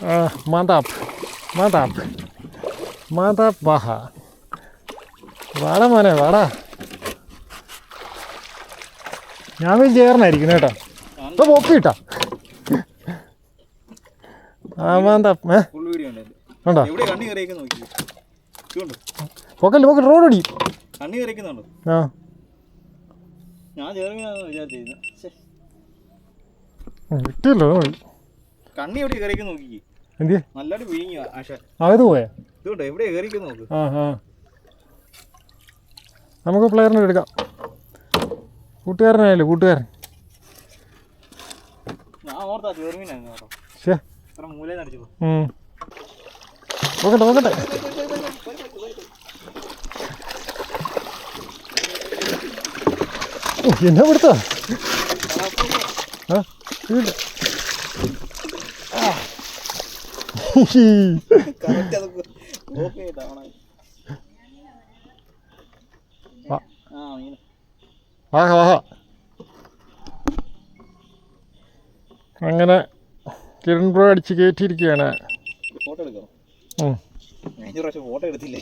Mantap, mantap, mantap, baha. വാടാ മോനെ വാടാ. ഞാൻ വലിയ ചേർന്നായിരിക്കും കേട്ടോ. ഇപ്പോൾ പൊക്കിയിട്ടാ മാന്താപ്പ് ഉണ്ടോ? പൊക്കല്ലേ പൊക്കൽ റോഡ് അടി. ആ കിട്ടിയല്ലോ കണ്ണി എവിടെ കറിക്ക് നോക്കി എന്ത് നല്ലതായിട്ട് വിഴുങ്ങി ആശ അത് പോയാ ഇതുകൊണ്ട് എവിടെ കയറിക്ക് നോക്ക്. നമുക്ക് പ്ലെയറിനെ എടുക്കാം. കൂട്ടുകാരനായല്ലോ കൂട്ടുകാരൻ. ഞാൻ ഓർത്താ ചെറുമീനായിരുന്നു കേട്ടോ. ശേ ഇത്ര മൂലയിൽ അടിച്ചു നോക്കട്ടെ നോക്കട്ടെ. എന്നാ പിടുത്താ അങ്ങനെ കിരൺ ബ്രോ അടിച്ച് കയറ്റിയിരിക്കുകയാണ്. ഫോട്ടോ എടുക്കാം. ഫോട്ടോ എടുത്തില്ലേ?